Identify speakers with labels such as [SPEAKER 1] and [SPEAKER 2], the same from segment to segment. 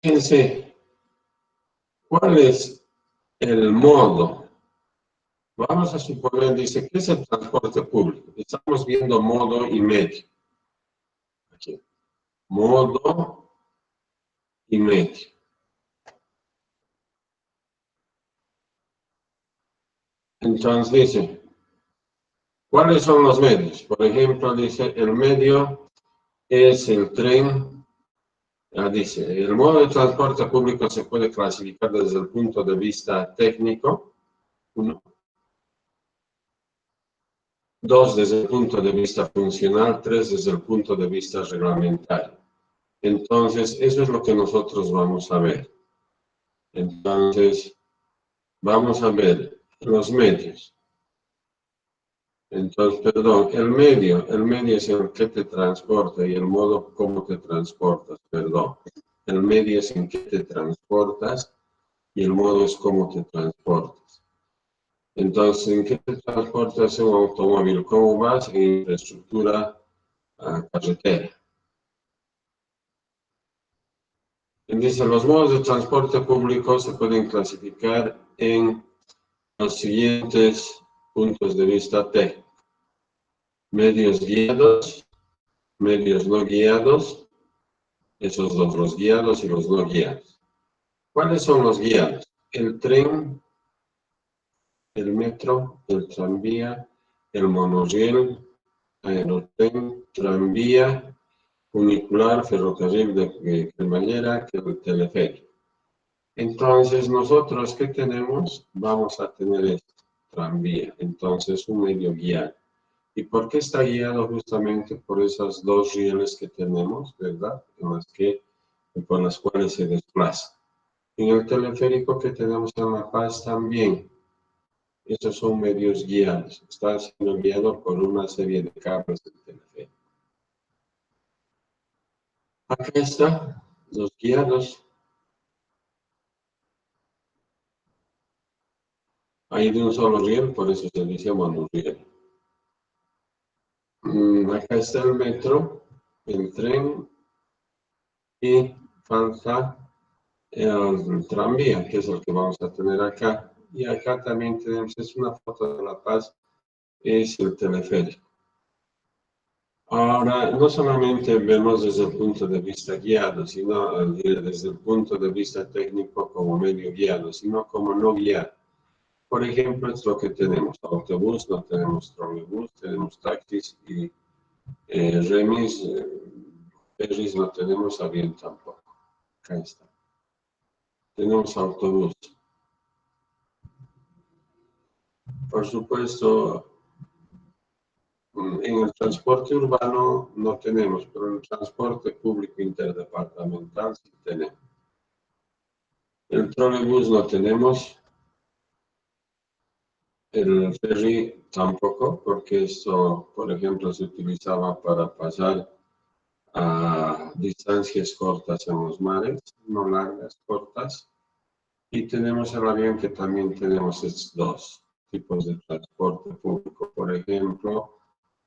[SPEAKER 1] Fíjense, ¿cuál es el modo? Vamos a suponer, dice, ¿qué es el transporte público? Estamos viendo modo y medio. Aquí. Modo y medio. Entonces dice, ¿cuáles son los medios? Por ejemplo, dice, el medio es el tren. Dice, el modo de transporte público se puede clasificar desde el punto de vista técnico. Uno. Dos, desde el punto de vista funcional. Tres, desde el punto de vista reglamentario. Entonces, eso es lo que nosotros vamos a ver. Entonces, vamos a ver los medios. Entonces, perdón, el medio es el que te transporta y el modo cómo te transportas, perdón. El medio es en que te transportas y el modo es cómo te transportas. Entonces, ¿en qué te transportas en un automóvil? ¿Cómo vas? En infraestructura carretera. Dice, los modos de transporte público se pueden clasificar en los siguientes puntos de vista técnicos. Medios guiados, medios no guiados, esos dos, los guiados y los no guiados. ¿Cuáles son los guiados? El tren, el metro, el tranvía, el monorriel, aerotren, tranvía, funicular, ferrocarril de cremallera, el teleférico. Entonces, nosotros, ¿qué tenemos? Vamos a tener esto, tranvía. Entonces, un medio guiado. ¿Y por qué está guiado? Justamente por esas dos rieles que tenemos, ¿verdad? Por las cuales se desplaza. En el teleférico que tenemos en La Paz también, estos son medios guiados. Está siendo guiado por una serie de cables del teleférico. Acá está, los guiados. Hay de un solo riel, por eso se dice monorriel. Acá está el metro, el tren y falta el tranvía, que es el que vamos a tener acá. Y acá también tenemos, es una foto de La Paz, es el teleférico. Ahora, no solamente vemos desde el punto de vista guiado, sino desde el punto de vista técnico como medio guiado, sino como no guiado. Por ejemplo, es lo que tenemos, autobús, no tenemos trolebús, tenemos taxis y remis, ferries no tenemos, avión tampoco. Acá está. Tenemos autobús. Por supuesto, en el transporte urbano no tenemos, pero en el transporte público interdepartamental sí tenemos. El trolebús no tenemos, el ferry tampoco, porque esto, por ejemplo, se utilizaba para pasar a distancias cortas en los mares, no largas, cortas. Y tenemos el avión, que también tenemos estos dos tipos de transporte público. Por ejemplo,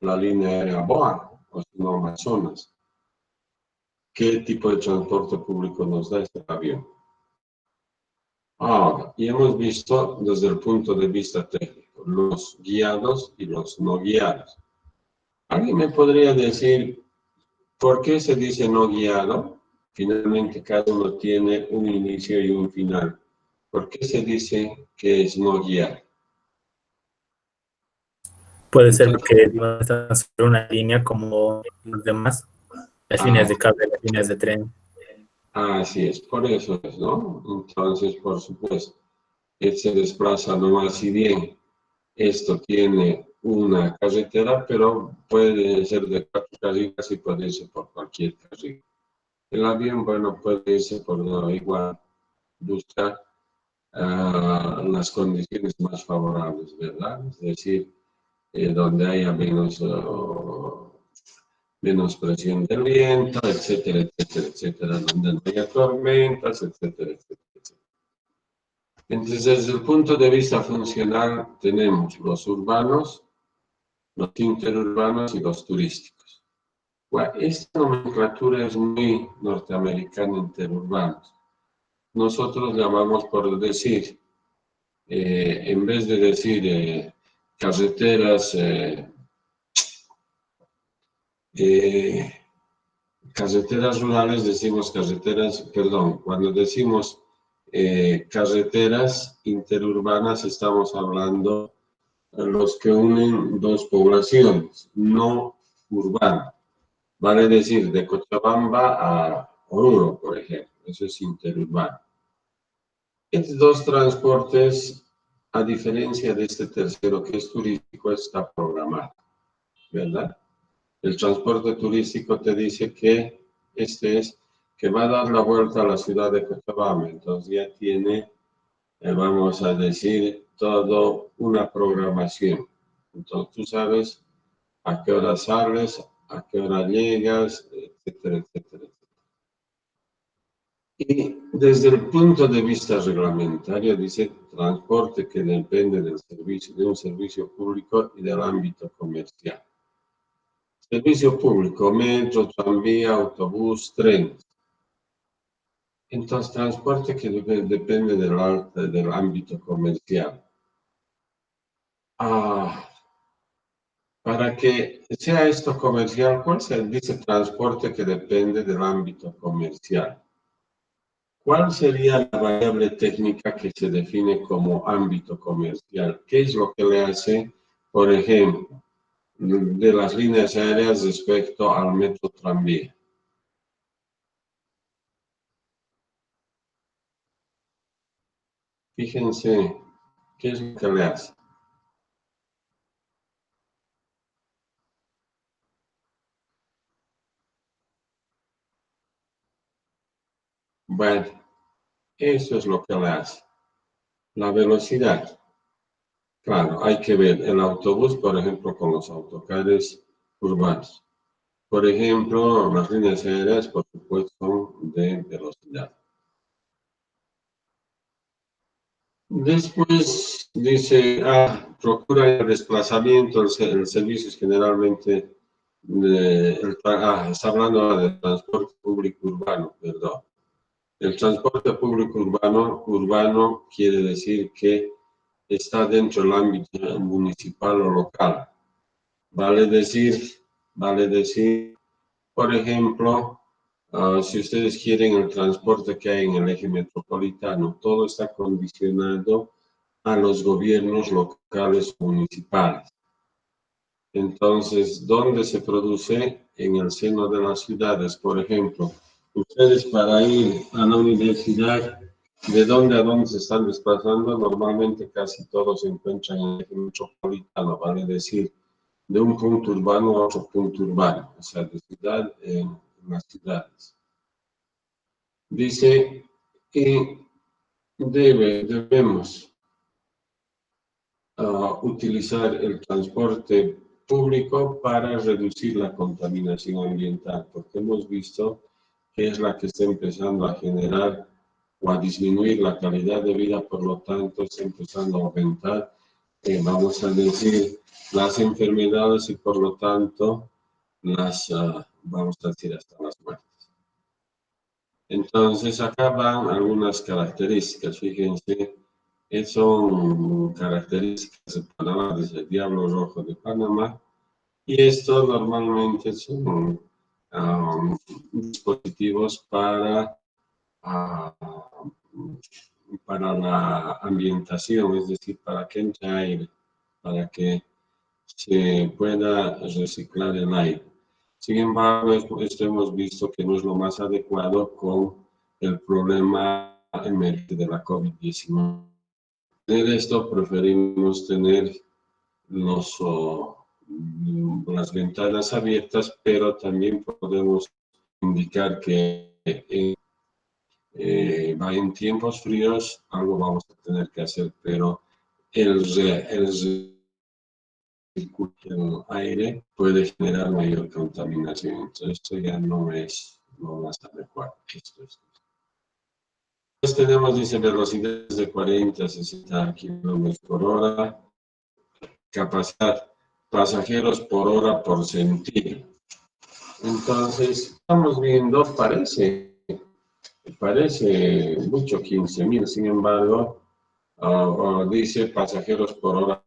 [SPEAKER 1] la línea aérea BOA, o si no, Amazonas. ¿Qué tipo de transporte público nos da este avión? Ahora, y hemos visto desde el punto de vista técnico, los guiados y los no guiados. ¿Alguien me podría decir por qué se dice no guiado? Finalmente, cada uno tiene un inicio y un final. ¿Por qué se dice que es no guiado?
[SPEAKER 2] Puede ser porque no están sobre una línea como los demás, las líneas de cable, las líneas de tren.
[SPEAKER 1] Así es, por eso es, ¿no? Entonces, por supuesto, él se desplaza nomás, si bien esto tiene una carretera, pero puede ser de 4 carriles y puede irse por cualquier carril. El avión, bueno, puede irse por igual, buscar las condiciones más favorables, ¿verdad? Es decir, donde haya menos presión del viento, etcétera, etcétera, etcétera, donde no haya tormentas, etcétera, etcétera, etcétera. Entonces, desde el punto de vista funcional, tenemos los urbanos, los interurbanos y los turísticos. Bueno, esta nomenclatura es muy norteamericana, interurbanos. nosotros llamamos por decir, en vez de decir carreteras, carreteras rurales, decimos carreteras, perdón, cuando decimos carreteras interurbanas estamos hablando de los que unen dos poblaciones, no urbanas. Vale decir, de Cochabamba a Oruro, por ejemplo, eso es interurbano. Estos dos transportes, a diferencia de este tercero que es turístico, está programado, ¿verdad? El transporte turístico te dice que este es que va a dar la vuelta a la ciudad de Cochabamba, entonces ya tiene, vamos a decir, todo una programación. Entonces tú sabes a qué hora sales, a qué hora llegas, etcétera, etcétera. Y desde el punto de vista reglamentario dice transporte que depende del servicio, de un servicio público y del ámbito comercial. Servicio público, metro, tranvía, autobús, tren. Entonces, transporte que depende del ámbito comercial. Para que sea esto comercial, ¿cuál se dice transporte que depende del ámbito comercial? ¿Cuál sería la variable técnica que se define como ámbito comercial? ¿Qué es lo que le hace, por ejemplo, de las líneas aéreas respecto al metro tranvía? Fíjense, ¿qué es lo que le hace? Bueno, eso es lo que le hace. La velocidad. Claro, hay que ver el autobús, por ejemplo, con los autocares urbanos. Por ejemplo, las líneas aéreas, por supuesto, son de velocidad. Después dice, procura el desplazamiento, el servicio es generalmente, está hablando ahora de transporte público urbano, perdón. El transporte público urbano quiere decir que está dentro del ámbito municipal o local. Vale decir, por ejemplo, si ustedes quieren el transporte que hay en el eje metropolitano, todo está condicionado a los gobiernos locales o municipales. Entonces, ¿dónde se produce? En el seno de las ciudades. Por ejemplo, ustedes para ir a la universidad, ¿de dónde a dónde se están desplazando? Normalmente casi todos se encuentran en el eje metropolitano, vale decir, de un punto urbano a otro punto urbano, o sea, de ciudad en las ciudades. Dice que debemos utilizar el transporte público para reducir la contaminación ambiental, porque hemos visto que es la que está empezando a generar o a disminuir la calidad de vida, por lo tanto está empezando a aumentar, vamos a decir, las enfermedades y por lo tanto vamos a decir, hasta las muertes. Entonces acá van algunas características, fíjense, son características de Panamá, desde el Diablo Rojo de Panamá, y esto normalmente son dispositivos para la ambientación, es decir, para que entre aire, para que se pueda reciclar el aire. Sin embargo, esto hemos visto que no es lo más adecuado con el problema emergente de la COVID-19. De esto preferimos tener las ventanas abiertas, pero también podemos indicar que en tiempos fríos algo vamos a tener que hacer, pero el aire puede generar mayor contaminación, entonces esto ya no es lo más adecuado. Pues tenemos, dice, velocidades de 40 a 60 kilómetros por hora, capacidad pasajeros por hora por sentido. Entonces, estamos viendo, parece Parece mucho 15.000, sin embargo, dice pasajeros por hora.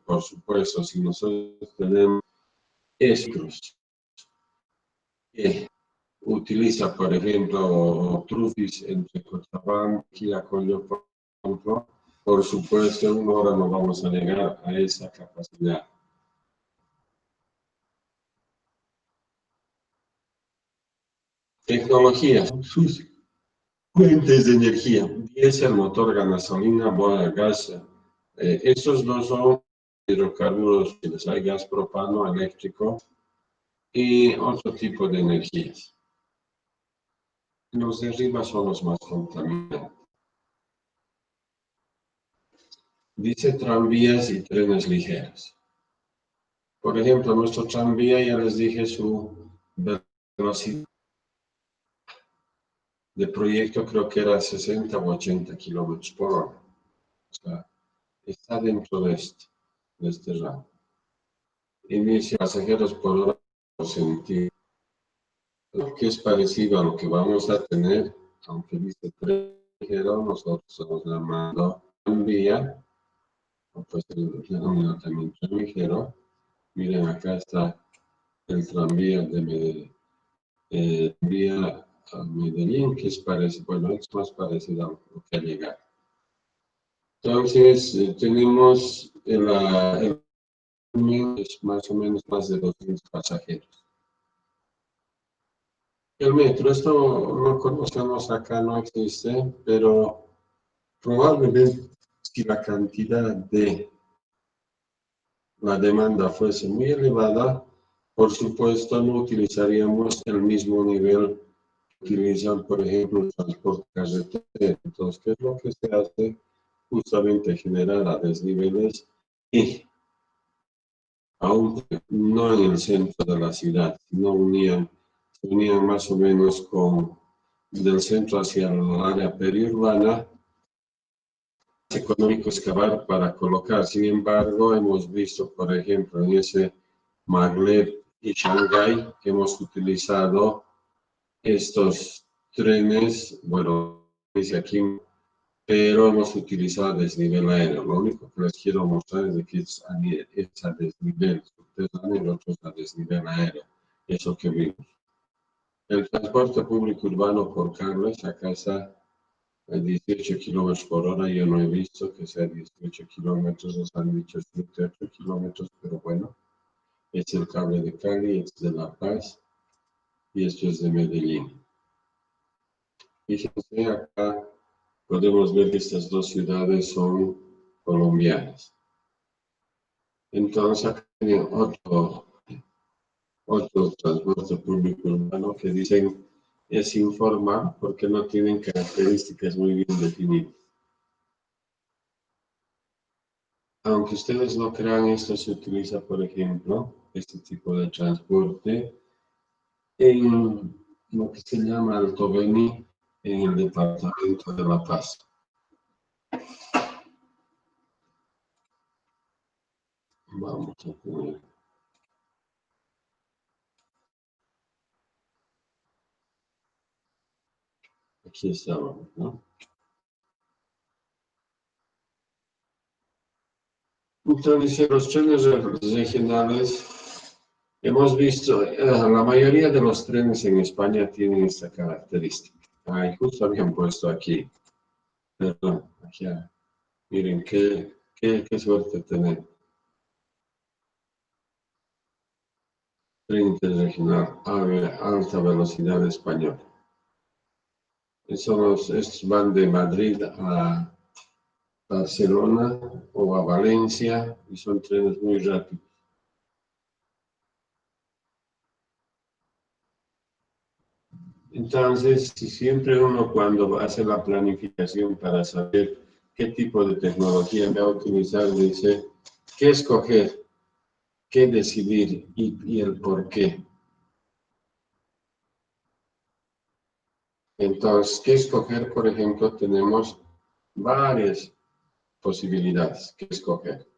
[SPEAKER 1] Por supuesto, si nosotros tenemos estos que utiliza, por ejemplo, Trufis entre Cochabamba y Acoyoponto, por supuesto, en una hora no vamos a llegar a esa capacidad. Tecnología, sus fuentes de energía, diésel, motor, gasolina, gas. Estos dos son hidrocarburos, hay gas propano, eléctrico y otro tipo de energías. Los de arriba son los más contaminantes. Dice tranvías y trenes ligeros. Por ejemplo, nuestro tranvía, ya les dije, su velocidad de proyecto creo que era 60 o 80 kilómetros por hora. O sea, está dentro de este rango. Inicia pasajeros por hora por sentido, que es parecido a lo que vamos a tener, aunque dice tren ligero, nosotros estamos llamando tranvía, o pues el denominado también tren ligero. Miren, acá está el tranvía de Medellín, a Medellín, que es parecido, bueno, es más parecido a lo que ha llegado. Entonces, tenemos el es más o menos más de 200 pasajeros. El metro, esto no conocemos acá, no existe, pero probablemente si la cantidad de la demanda fuese muy elevada, por supuesto no utilizaríamos el mismo nivel que utilizan, por ejemplo, el transporte carretero. Entonces, ¿qué es lo que se hace? Justamente generar a desniveles y aún no en el centro de la ciudad, sino se unían más o menos del centro hacia el área periurbana. Es económico excavar para colocar. Sin embargo, hemos visto, por ejemplo, en ese Maglev y Shanghái, que hemos utilizado estos trenes, bueno, dice aquí, pero hemos utilizado a desnivel aéreo. Lo único que les quiero mostrar es de que es a desnivel subterráneo y otros a desnivel aéreo. Eso que vimos. El transporte público urbano por cables, acá está a 18 kilómetros por hora. Yo no he visto que sea 18 kilómetros, nos han dicho 7, 8 kilómetros, pero bueno, es el cable de Cali, es de La Paz y esto es de Medellín. Fíjense, acá podemos ver que estas dos ciudades son colombianas. Entonces, acá tienen otro transporte público urbano que dicen es informal porque no tienen características muy bien definidas. Aunque ustedes no crean, esto se utiliza, por ejemplo, este tipo de transporte en lo que se llama Alto Beni, en el departamento de La Paz. Vamos a poner. Aquí estábamos, ¿no? Entonces, los trenes regionales, hemos visto, la mayoría de los trenes en España tienen esta característica. Ay, justo habían puesto aquí, perdón, aquí, miren, qué suerte tener. Tren interregional, alta velocidad español. Estos van de Madrid a Barcelona o a Valencia y son trenes muy rápidos. Entonces, si siempre uno cuando hace la planificación para saber qué tipo de tecnología va a utilizar, dice, ¿qué escoger? ¿Qué decidir? Y el por qué. Entonces, ¿qué escoger? Por ejemplo, tenemos varias posibilidades que escoger.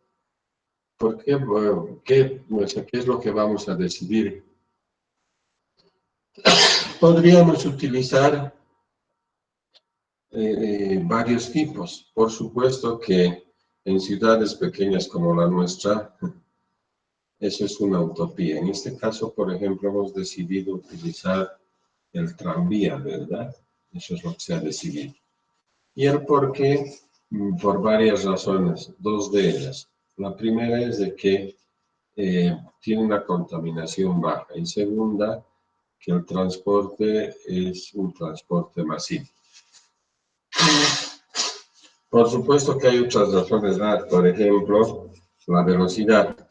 [SPEAKER 1] ¿Por qué? Bueno, ¿qué es lo que vamos a decidir? Podríamos utilizar varios tipos. Por supuesto que en ciudades pequeñas como la nuestra, eso es una utopía. En este caso, por ejemplo, hemos decidido utilizar el tranvía, ¿verdad? Eso es lo que se ha decidido. Y el por qué, por varias razones, dos de ellas. La primera es de que tiene una contaminación baja y segunda, que el transporte es un transporte masivo. Por supuesto que hay otras razones más, por ejemplo, la velocidad.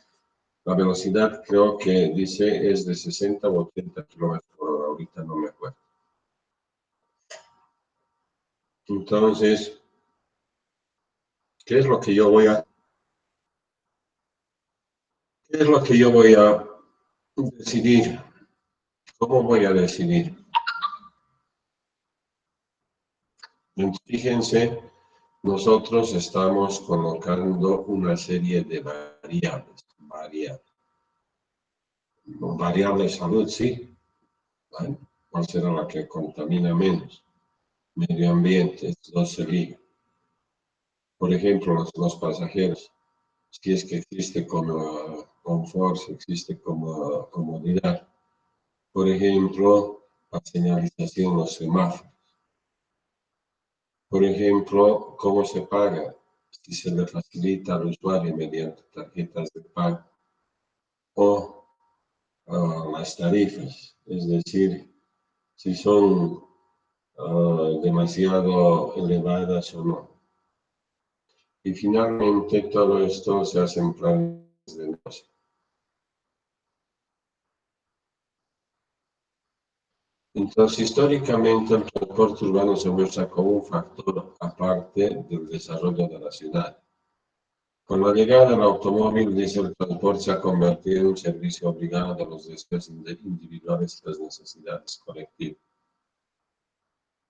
[SPEAKER 1] La velocidad creo que dice es de 60 o 80 kilómetros por hora, ahorita no me acuerdo. Entonces, ¿qué es lo que yo voy a decidir? ¿Cómo voy a decidir? Fíjense, nosotros estamos colocando una serie de variables salud, sí. ¿Vale? ¿Cuál será la que contamina menos? Medio ambiente, no se liga. Por ejemplo, los pasajeros, si es que existe como confort, si existe como comodidad. Por ejemplo, la señalización, los semáforos. Por ejemplo, ¿cómo se paga? Si se le facilita al usuario mediante tarjetas de pago o las tarifas, es decir, si son demasiado elevadas o no. Y finalmente todo esto se hace en planes de negocio. Entonces, históricamente el transporte urbano se muestra como un factor aparte del desarrollo de la ciudad. Con la llegada del automóvil, dice, el transporte se ha convertido en un servicio obligado de los deseos individuales y las necesidades colectivas.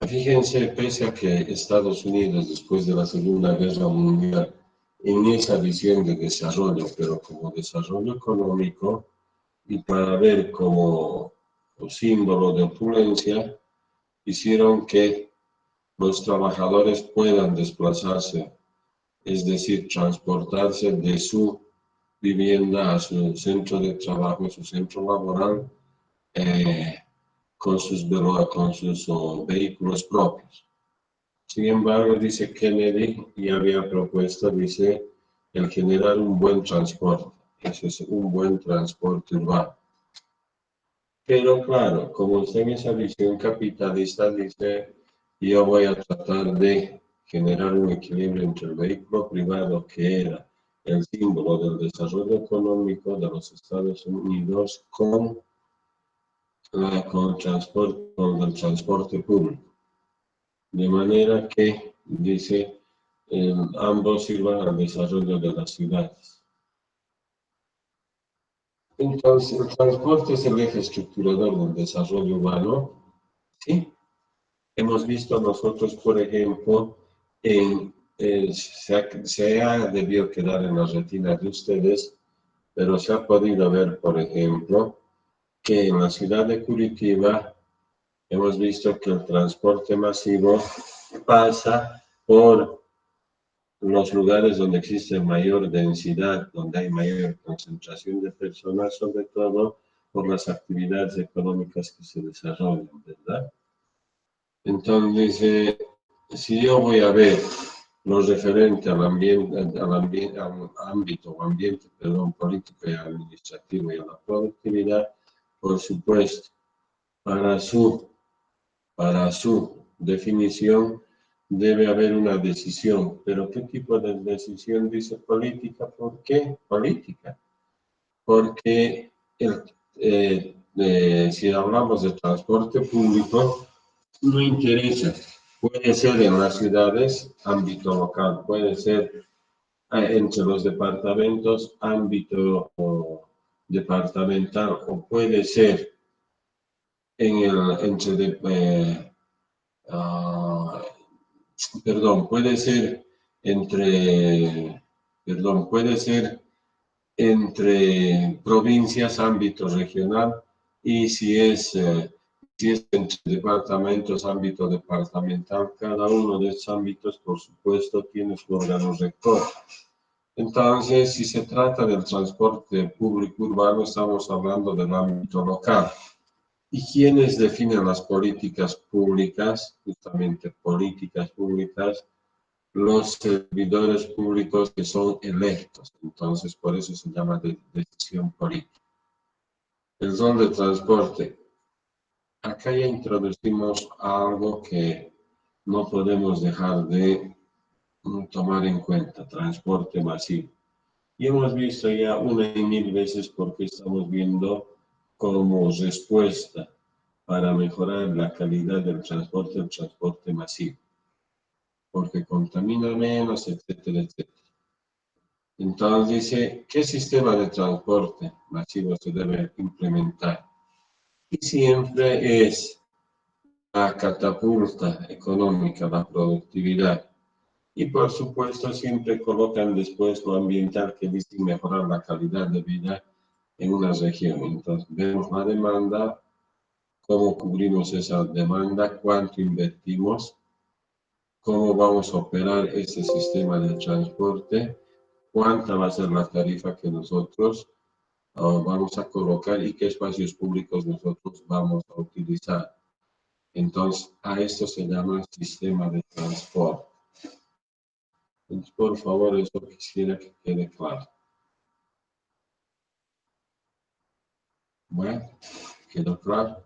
[SPEAKER 1] Fíjense, pese a que Estados Unidos, después de la Segunda Guerra Mundial, en esa visión de desarrollo, pero como desarrollo económico, y para ver como símbolo de opulencia, hicieron que los trabajadores puedan desplazarse, es decir, transportarse de su vivienda a su centro de trabajo, su centro laboral, con sus vehículos propios. Sin embargo, dice Kennedy, y había propuesto, dice, el generar un buen transporte, ese es un buen transporte urbano. Pero claro, como está en esa visión capitalista, dice, yo voy a tratar de generar un equilibrio entre el vehículo privado, que era el símbolo del desarrollo económico de los Estados Unidos, con el transporte público. De manera que, dice, ambos sirvan al desarrollo de las ciudades. Entonces, el transporte es el eje estructurador del desarrollo urbano, ¿sí? Hemos visto nosotros, por ejemplo, se ha debido quedar en la retina de ustedes, pero se ha podido ver, por ejemplo, que en la ciudad de Curitiba hemos visto que el transporte masivo pasa por los lugares donde existe mayor densidad, donde hay mayor concentración de personas, sobre todo por las actividades económicas que se desarrollan, ¿verdad? Entonces, si yo voy a ver lo referente al ámbito o ambiente, perdón, político y administrativo y a la productividad, por supuesto, para su definición debe haber una decisión. ¿Pero qué tipo de decisión dice política? ¿Por qué política? Porque si hablamos de transporte público, no interesa. Puede ser en las ciudades, ámbito local, puede ser entre los departamentos, ámbito departamental, o puede ser puede ser entre provincias, ámbito regional, y si es Si es entre departamentos, ámbito departamental, cada uno de estos ámbitos, por supuesto, tiene su órgano rector. Entonces, si se trata del transporte público urbano, estamos hablando del ámbito local. ¿Y quiénes definen las políticas públicas? Justamente políticas públicas, los servidores públicos que son electos. Entonces, por eso se llama decisión política. El rol de transporte. Acá ya introducimos algo que no podemos dejar de tomar en cuenta, transporte masivo. Y hemos visto ya una y mil veces porque estamos viendo como respuesta para mejorar la calidad del transporte, el transporte masivo, porque contamina menos, etcétera, etcétera. Entonces dice, ¿qué sistema de transporte masivo se debe implementar? Y siempre es la catapulta económica, la productividad. Y por supuesto siempre colocan después lo ambiental que dice mejorar la calidad de vida en una región. Entonces vemos la demanda, cómo cubrimos esa demanda, cuánto invertimos, cómo vamos a operar ese sistema de transporte, cuánta va a ser la tarifa que nosotros vamos a colocar y qué espacios públicos nosotros vamos a utilizar. Entonces, a esto se llama sistema de transporte. Entonces, por favor, eso quisiera que quede claro. Bueno, ¿quedó claro?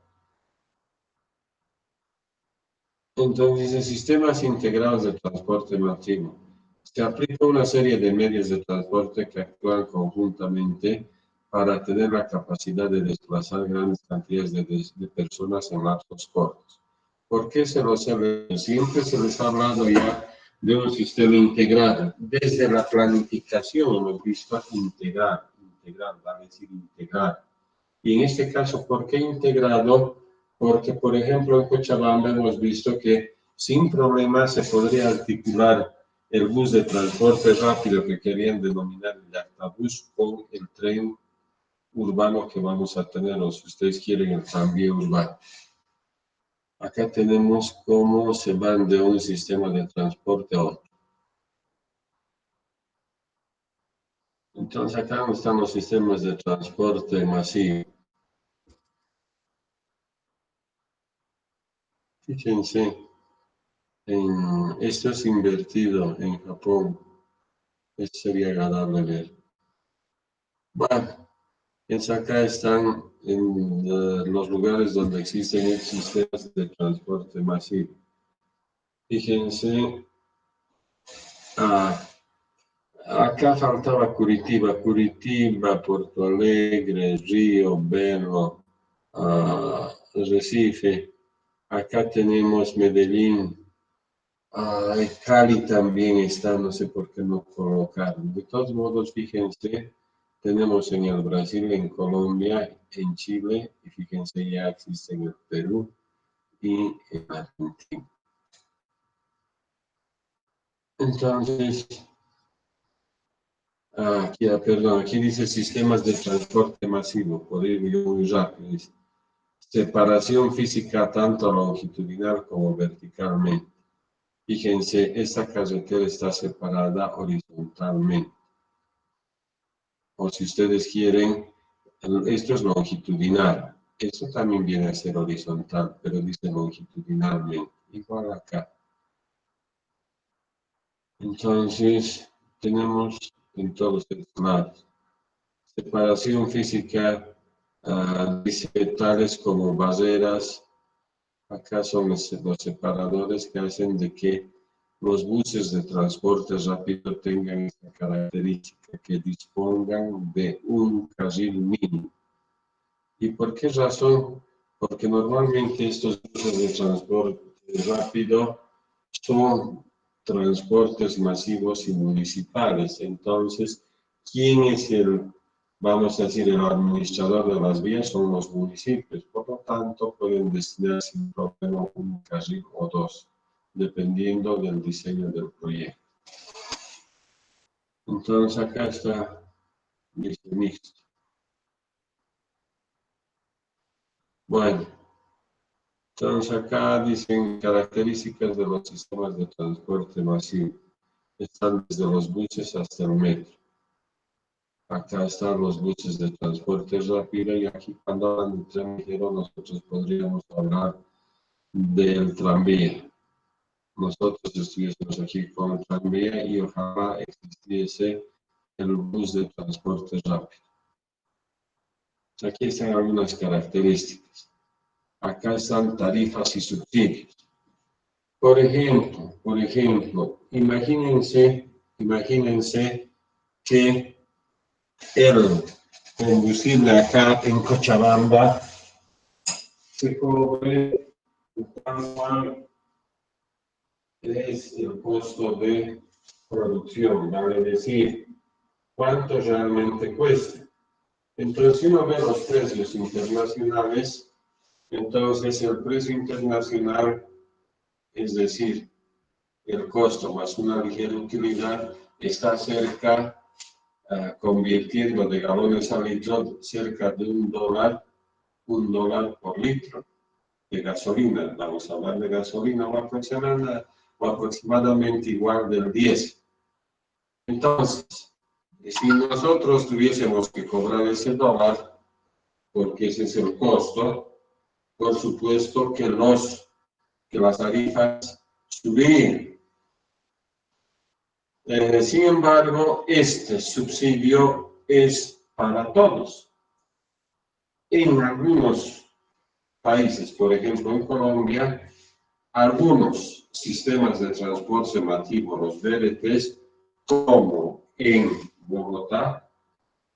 [SPEAKER 1] Entonces, en sistemas integrados de transporte masivo, se aplica una serie de medios de transporte que actúan conjuntamente para tener la capacidad de desplazar grandes cantidades de personas en lapsos cortos. ¿Por qué se los sabe? Siempre se les ha hablado ya de un sistema integrado. Desde la planificación hemos visto integrar, vale decir integrar. Y en este caso, ¿por qué integrado? Porque, por ejemplo, en Cochabamba hemos visto que sin problemas se podría articular el bus de transporte rápido que querían denominar el Yactabús con el tren urbano que vamos a tener, o si ustedes quieren, el tranvía urbano. Acá tenemos cómo se van de un sistema de transporte a otro. Entonces, acá están los sistemas de transporte masivo. Fíjense. Esto es invertido en Japón. Esto sería agradable ver. Bueno, acá están en los lugares donde existen sistemas de transporte masivo. Fíjense, acá faltaba Curitiba, Porto Alegre, Río, Belo, Recife. Acá tenemos Medellín. Cali también está, no sé por qué no colocaron. De todos modos, fíjense, tenemos en el Brasil, en Colombia, en Chile, y fíjense, ya existe en el Perú y en Argentina. Entonces, aquí dice sistemas de transporte masivo, por ir muy rápido. Dice, separación física tanto longitudinal como verticalmente. Fíjense, esta carretera está separada horizontalmente. O si ustedes quieren, esto es longitudinal. Esto también viene a ser horizontal, pero dice longitudinalmente. Igual acá. Entonces, tenemos en todos los lados. Separación física, dice tales como barreras. Acá son los separadores que hacen de que los buses de transporte rápido tengan esta característica, que dispongan de un carril mínimo. ¿Y por qué razón? Porque normalmente estos buses de transporte rápido son transportes masivos y municipales. Entonces, ¿quién es vamos a decir, el administrador de las vías? Son los municipios. Por lo tanto, pueden destinar sin problema un carril o dos, dependiendo del diseño del proyecto. Entonces, acá está mixto. Bueno, Entonces acá dicen características de los sistemas de transporte masivo. Están desde los buses hasta el metro. Acá están los buses de transporte rápido y aquí cuando hablan de tren ligero nosotros podríamos hablar del tranvía. Nosotros estuviésemos aquí con el tranvía y ojalá existiese el bus de transporte rápido. Aquí están algunas características. Acá están tarifas y subsidios. Por ejemplo, imagínense que el combustible acá en Cochabamba se cobre cuál es el costo de producción, vale decir, cuánto realmente cuesta. Entonces, si uno ve los precios internacionales, entonces el precio internacional, es decir, el costo más una ligera utilidad, está cerca, convirtiendo de galones a litros, cerca de $1 por litro de gasolina. Vamos a hablar de gasolina o aproximadamente igual del 10. Entonces, si nosotros tuviésemos que cobrar ese dólar, porque ese es el costo, por supuesto que las tarifas subirían. Sin embargo, este subsidio es para todos. En algunos países, por ejemplo en Colombia, algunos sistemas de transporte masivo, los BRTs, como en Bogotá,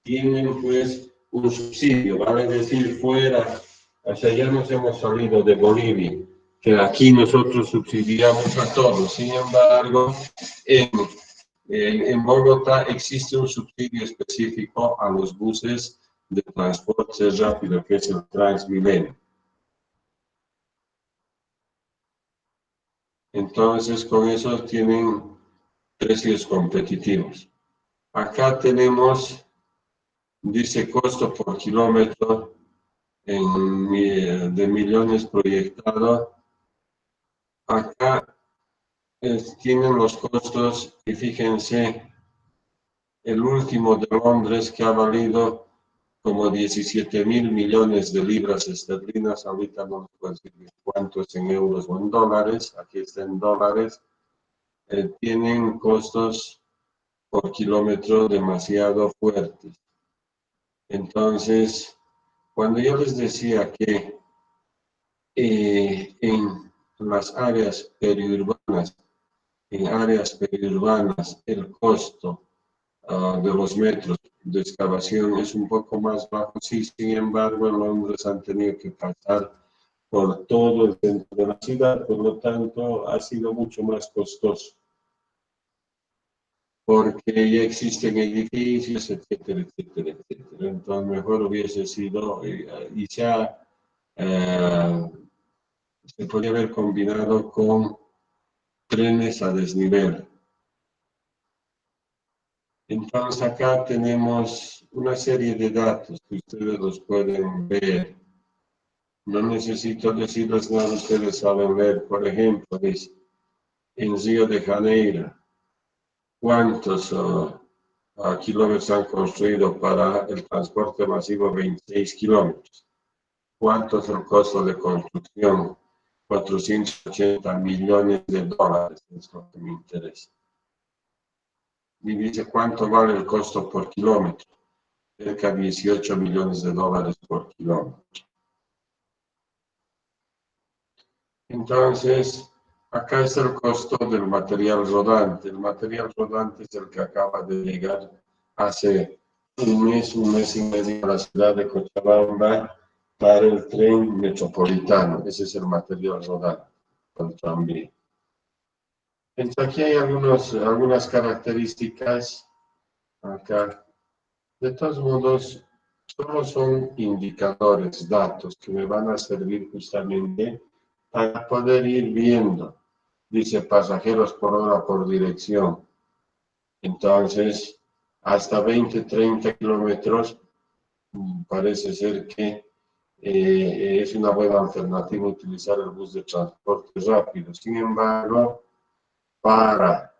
[SPEAKER 1] tienen pues un subsidio, vale decir fuera, o sea, ya nos hemos salido de Bolivia, que aquí nosotros subsidiamos a todos. Sin embargo, en Bogotá existe un subsidio específico a los buses de transporte rápido, que es el Transmilenio. Entonces, con eso tienen precios competitivos. Acá tenemos, dice, costo por kilómetro de millones proyectado. Acá tienen los costos y fíjense, el último de Londres que ha valido como 17.000 millones de libras esterlinas, ahorita no les puedo decir cuánto es en euros o en dólares, aquí está en dólares, tienen costos por kilómetro demasiado fuertes. Entonces, cuando yo les decía que en las áreas periurbanas, el costo de los metros de excavación es un poco más bajo, sí, sin embargo, en Londres han tenido que pasar por todo el centro de la ciudad, por lo tanto, ha sido mucho más costoso, porque ya existen edificios, etcétera, etcétera, etcétera. Entonces, mejor hubiese sido, y ya se podría haber combinado con trenes a desnivel. Entonces acá tenemos una serie de datos que ustedes los pueden ver. No necesito decirles nada, ustedes saben ver. Por ejemplo, dice, en Río de Janeiro, ¿cuántos kilómetros han construido para el transporte masivo? 26 kilómetros. ¿Cuánto es el costo de construcción? 480 millones de dólares, es lo que me interesa. Y dice, ¿cuánto vale el costo por kilómetro? Cerca de 18 millones de dólares por kilómetro. Entonces, acá está el costo del material rodante. El material rodante es el que acaba de llegar hace un mes y medio a la ciudad de Cochabamba para el tren metropolitano. Ese es el material rodante, el tranvía. Entonces, aquí hay algunas características acá. De todos modos, solo son indicadores, datos que me van a servir justamente para poder ir viendo. Dice pasajeros por hora por dirección. Entonces, hasta 20, 30 kilómetros, parece ser que es una buena alternativa utilizar el bus de transporte rápido. Sin embargo, para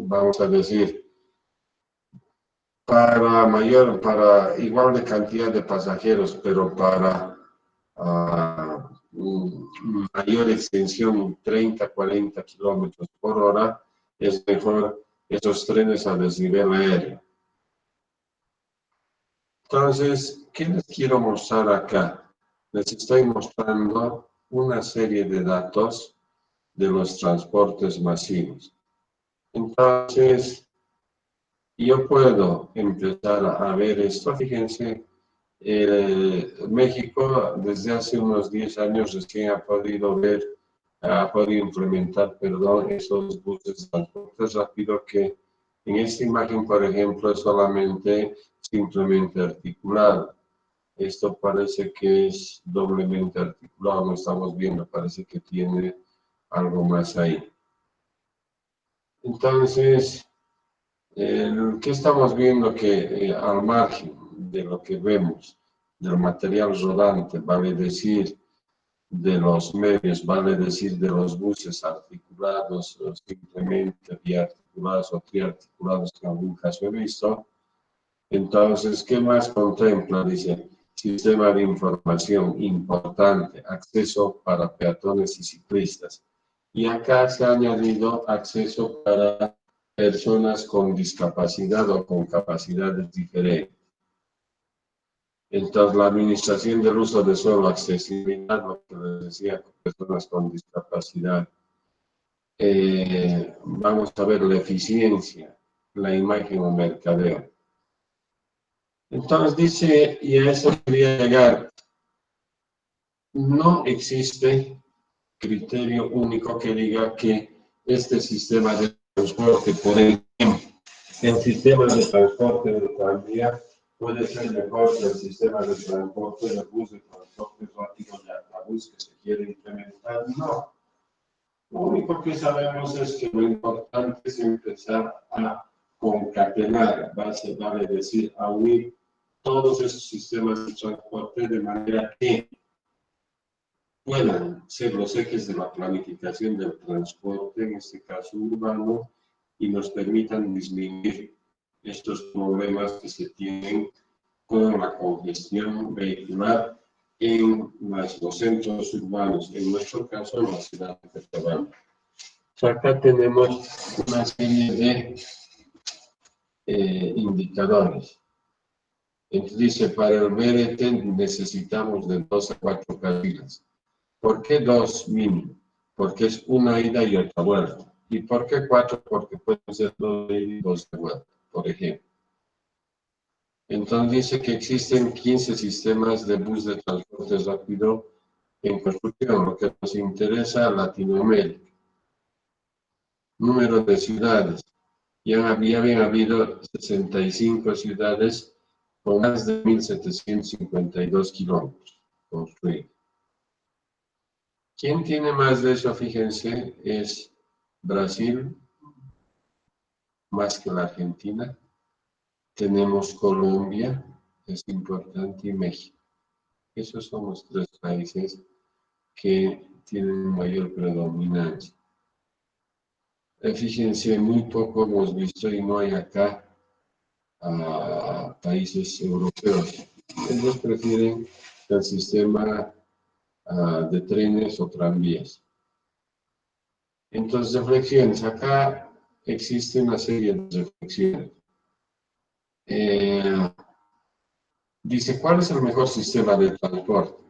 [SPEAKER 1] vamos a decir, para igual de cantidad de pasajeros, pero para mayor extensión, 30, 40 kilómetros por hora, es mejor esos trenes a desnivel aéreo. Entonces, ¿qué les quiero mostrar acá? Les estoy mostrando una serie de datos de los transportes masivos. Entonces, yo puedo empezar a ver esto. Fíjense, México desde hace unos 10 años recién ha podido implementar, esos buses de transporte rápido que en esta imagen, por ejemplo, es solamente simplemente articulado. Esto parece que es doblemente articulado, no estamos viendo, parece que tiene algo más ahí. Entonces, ¿qué estamos viendo? Que al margen de lo que vemos, del material rodante, vale decir, de los medios, vale decir, de los buses articulados, o simplemente biarticulados o triarticulados, que en algún caso he visto. Entonces, ¿qué más contempla? Dice, sistema de información importante, acceso para peatones y ciclistas. Y acá se ha añadido acceso para personas con discapacidad o con capacidades diferentes. Entonces, la administración del uso de suelo, accesibilidad, lo que les decía, con personas con discapacidad. Vamos a ver la eficiencia, la imagen o mercadeo. Entonces dice, y a eso quería llegar, no existe criterio único que diga que este sistema de transporte, por ejemplo, el sistema de transporte de tranvía puede ser mejor que el sistema de transporte de bus de transporte rápido de autobús que se quiere implementar. No. Lo único que sabemos es que lo importante es empezar a concatenar, vale decir, a unir todos esos sistemas de transporte de manera que puedan ser los ejes de la planificación del transporte, en este caso urbano, y nos permitan disminuir estos problemas que se tienen con la congestión vehicular en los centros urbanos, en nuestro caso en la ciudad de Cochabamba. Acá tenemos una serie de indicadores. Entonces dice, para el BRT necesitamos de 2 a 4 carriles. ¿Por qué 2 mínimo? Porque es una ida y otra vuelta. ¿Y por qué 4? Porque pueden ser 2 ida y 2 de vuelta, por ejemplo. Entonces dice que existen 15 sistemas de bus de transporte rápido en construcción, lo que nos interesa Latinoamérica. Número de ciudades. Ya habían habido 65 ciudades con más de 1.752 kilómetros construidos. ¿Quién tiene más de eso? Fíjense, es Brasil, más que la Argentina. Tenemos Colombia, es importante, y México. Esos son los 3 países que tienen mayor predominancia. Fíjense, muy poco hemos visto y no hay acá a países europeos. Ellos prefieren el sistema de trenes o tranvías. Entonces, reflexiones. Acá existe una serie de reflexiones. Dice, ¿cuál es el mejor sistema de transporte?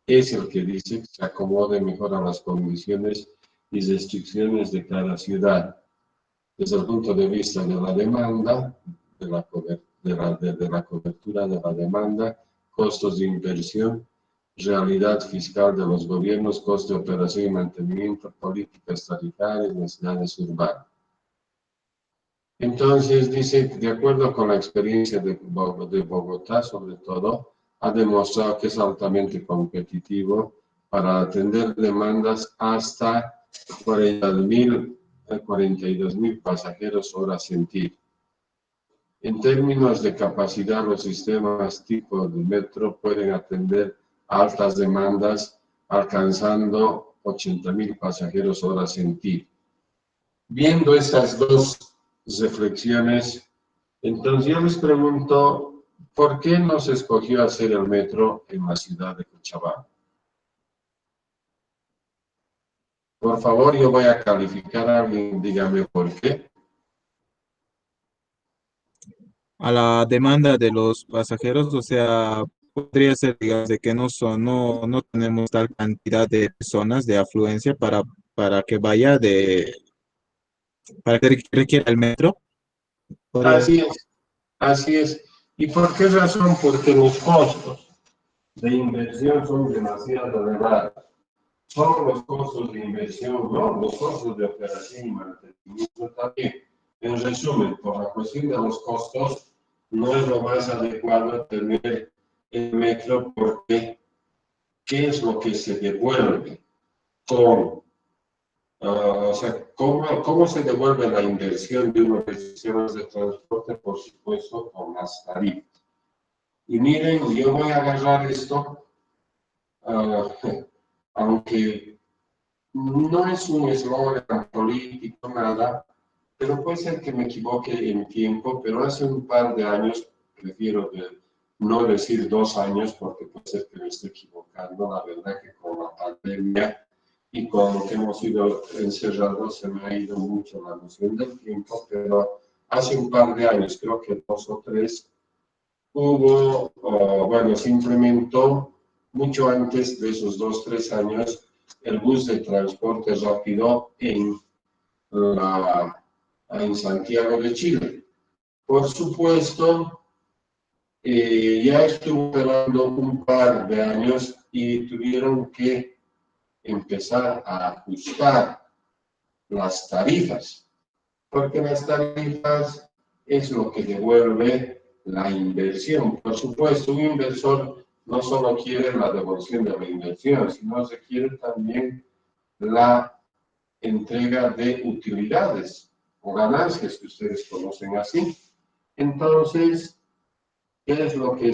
[SPEAKER 1] Es el que dice que se acomode mejor a las condiciones y restricciones de cada ciudad, desde el punto de vista de la demanda, de la cobertura de la demanda, costos de inversión, realidad fiscal de los gobiernos, costo de operación y mantenimiento, políticas tarifarias, necesidades urbanas. Entonces dice, de acuerdo con la experiencia de Bogotá, sobre todo, ha demostrado que es altamente competitivo para atender demandas hasta 40.000 42.000 pasajeros hora sentido. En términos de capacidad, los sistemas tipo de metro pueden atender altas demandas, alcanzando 80.000 pasajeros hora sentido. Viendo estas dos reflexiones, entonces yo les pregunto, ¿por qué no se escogió hacer el metro en la ciudad de Cochabamba? Por favor, yo voy a calificar a alguien, dígame por qué.
[SPEAKER 3] A la demanda de los pasajeros, o sea, podría ser, digamos, de que no tenemos tal cantidad de personas de afluencia para que vaya para que requiera el metro. Podría.
[SPEAKER 1] Así es, así es. ¿Y por qué razón? Porque los costos de inversión son demasiado elevados. Son los costos de inversión, no, los costos de operación y mantenimiento también. En resumen, por la cuestión de los costos, no es lo más adecuado tener el metro porque ¿qué es lo que se devuelve con, o sea, cómo se devuelve la inversión de uno de los sistemas de transporte? Por supuesto, con las tarifas. Y miren, yo voy a agarrar esto, aunque no es un eslogan político, nada, pero puede ser que me equivoque en tiempo, pero hace un par de años, prefiero no decir 2 años, porque puede ser que me esté equivocando, la verdad que con la pandemia y con lo que hemos ido encerrados se me ha ido mucho la noción del tiempo, pero hace un par de años, creo que 2 o 3, se implementó mucho antes de esos 2 o 3 años el bus de transporte rápido en Santiago de Chile. Por supuesto, ya estuvo operando un par de años y tuvieron que empezar a ajustar las tarifas, porque las tarifas es lo que devuelve la inversión. Por supuesto, un inversor no solo quiere la devolución de la inversión, sino se quiere también la entrega de utilidades o ganancias que ustedes conocen así. Entonces, ¿qué es lo que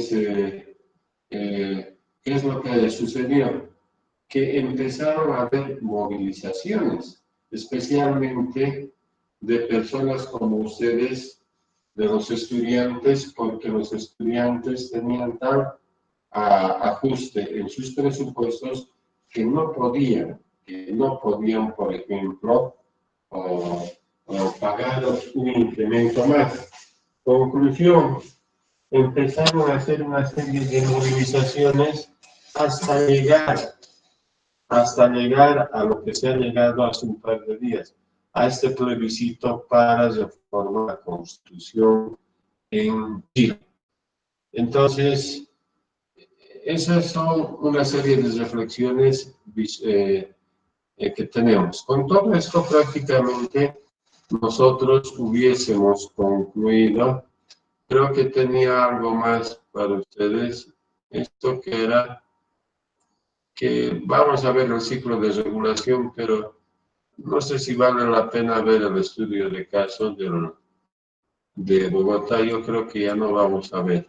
[SPEAKER 1] sucedió? Que empezaron a haber movilizaciones, especialmente de personas como ustedes, de los estudiantes, porque los estudiantes tenían tal ajuste en sus presupuestos que no podían, por ejemplo, pagar un incremento más. Conclusión, empezaron a hacer una serie de movilizaciones hasta llegar a lo que se ha llegado hace un par de días, a este plebiscito para reformar la Constitución en Chile. Entonces, esas son una serie de reflexiones que tenemos. Con todo esto, prácticamente nosotros hubiésemos concluido. Creo que tenía algo más para ustedes. Esto que era que vamos a ver el ciclo de regulación, pero no sé si vale la pena ver el estudio de caso de Bogotá. Yo creo que ya no vamos a ver.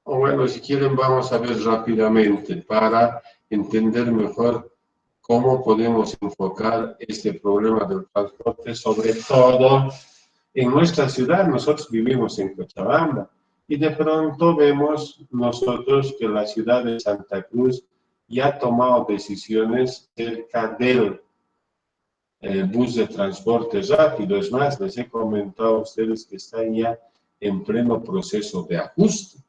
[SPEAKER 1] O bueno, si quieren vamos a ver rápidamente para entender mejor cómo podemos enfocar este problema del transporte, sobre todo en nuestra ciudad. Nosotros vivimos en Cochabamba y de pronto vemos nosotros que la ciudad de Santa Cruz ya ha tomado decisiones cerca del bus de transporte rápido. Es más, les he comentado a ustedes que están ya en pleno proceso de ajuste.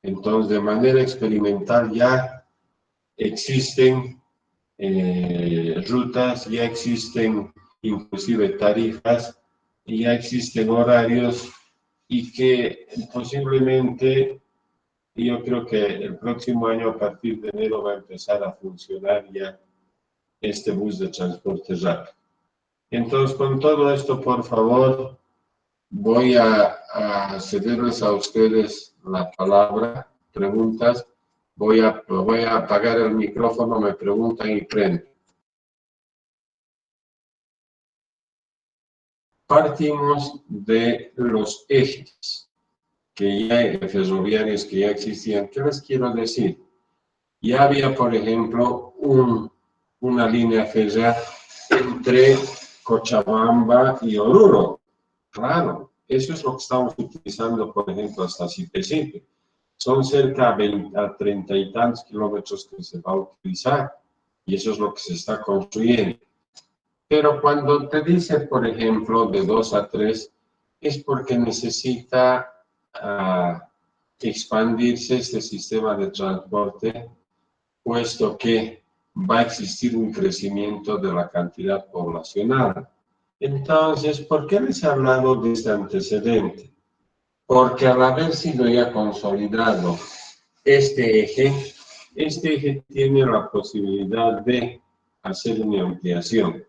[SPEAKER 1] Entonces, de manera experimental ya existen rutas, ya existen inclusive tarifas, y ya existen horarios y que posiblemente yo creo que el próximo año, a partir de enero, va a empezar a funcionar ya este bus de transporte rápido. Entonces, con todo esto, por favor, voy a cederles a ustedes la palabra. Preguntas. Voy a apagar el micrófono, me preguntan y prendo. Partimos de los ejes ferroviarios que ya existían. ¿Qué les quiero decir? Ya había, por ejemplo, una línea férrea entre Cochabamba y Oruro. Claro, eso es lo que estamos utilizando, por ejemplo, hasta Sipe. Son cerca a 30 y tantos kilómetros que se va a utilizar y eso es lo que se está construyendo. Pero cuando te dice, por ejemplo, de 2 a 3, es porque necesita expandirse este sistema de transporte, puesto que va a existir un crecimiento de la cantidad poblacional. Entonces, ¿por qué les he hablado de este antecedente? Porque al haber sido ya consolidado este eje tiene la posibilidad de hacer una ampliación.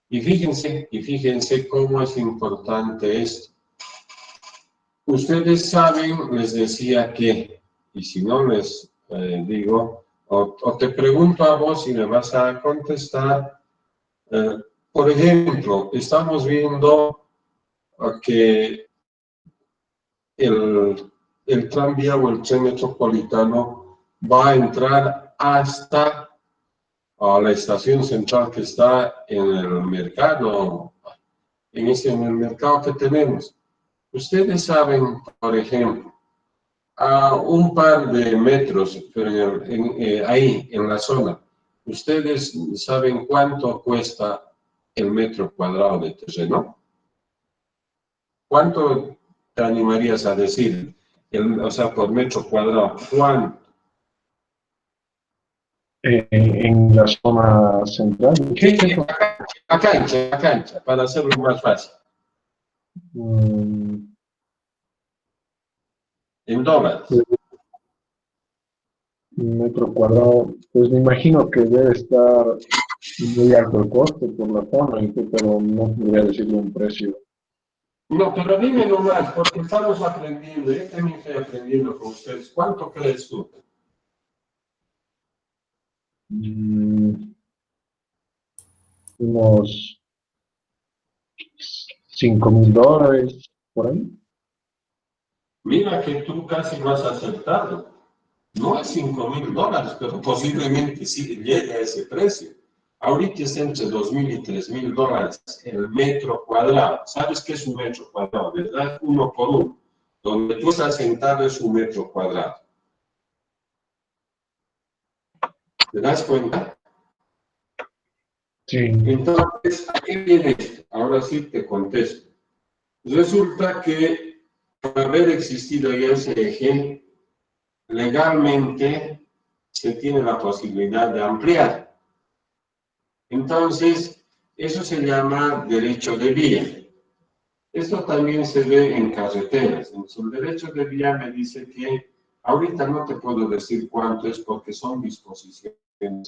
[SPEAKER 1] Y fíjense cómo es importante esto. Ustedes saben, les decía que, y si no les digo, o te pregunto a vos y me vas a contestar, por ejemplo, estamos viendo que el tranvía o el tren metropolitano va a entrar hasta la estación central que está en el mercado, en el mercado que tenemos. Ustedes saben, por ejemplo, a un par de metros, pero ahí, en la zona, ¿ustedes saben cuánto cuesta el metro cuadrado de terreno? ¿Cuánto te animarías a decir? O sea, por metro cuadrado, ¿cuánto?
[SPEAKER 4] En la zona central.
[SPEAKER 1] Sí, la cancha, para hacerlo más fácil. En dólares.
[SPEAKER 4] Metro cuadrado, pues me imagino que debe estar muy alto el costo por la zona, pero no podría decirle un precio.
[SPEAKER 1] No, pero dime nomás, porque estamos aprendiendo, yo también estoy aprendiendo con ustedes. ¿Cuánto crees tú?
[SPEAKER 4] Unos $5,000 por ahí.
[SPEAKER 1] Mira que tú casi vas acertado. No es $5,000, pero posiblemente sí llegue a ese precio. Ahorita es entre $2,000 y $3,000 el metro cuadrado. ¿Sabes qué es un metro cuadrado, verdad? Uno por uno. Donde tú estás sentado es un metro cuadrado. ¿Te das cuenta?
[SPEAKER 4] Sí.
[SPEAKER 1] Entonces, ¿a qué viene esto? Ahora sí te contesto. Resulta que por haber existido ya ese eje, legalmente se tiene la posibilidad de ampliar. Entonces, eso se llama derecho de vía. Esto también se ve en carreteras. Entonces, el derecho de vía me dice que ahorita no te puedo decir cuánto es porque son disposiciones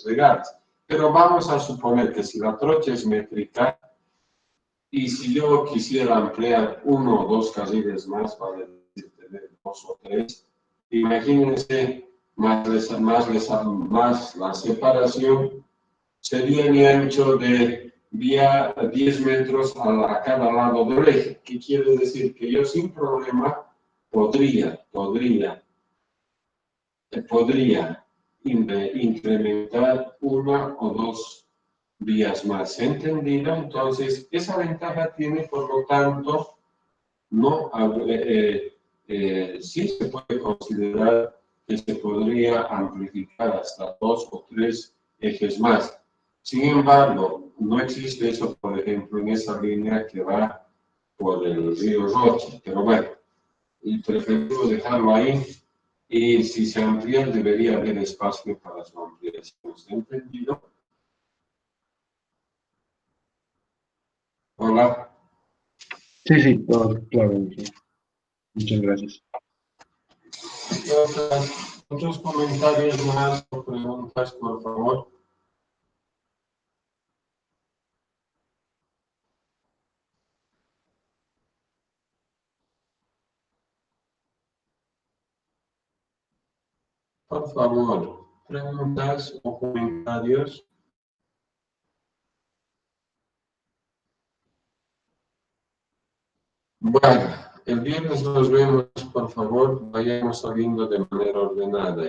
[SPEAKER 1] legales. Pero vamos a suponer que si la trocha es métrica y si yo quisiera ampliar 1 o 2 carriles más, vale decir tener 2 o 3, imagínense más la separación, sería el ancho de vía 10 metros a cada lado del eje. ¿Qué quiere decir? Que yo sin problema podría incrementar 1 o 2 vías más. ¿Entendido? Entonces, esa ventaja tiene, por lo tanto, no, sí se puede considerar que se podría amplificar hasta 2 o 3 ejes más. Sin embargo, no existe eso, por ejemplo, en esa línea que va por el río Rocha. Pero bueno, y prefiero dejarlo ahí. Y si se amplía, debería haber espacio para su ampliación. ¿Está entendido? Hola.
[SPEAKER 4] Sí, todo claro. Sí. Muchas gracias.
[SPEAKER 1] Otros comentarios más o preguntas, por favor. Por favor, preguntas o comentarios. Bueno, el viernes nos vemos, por favor, vayamos saliendo de manera ordenada.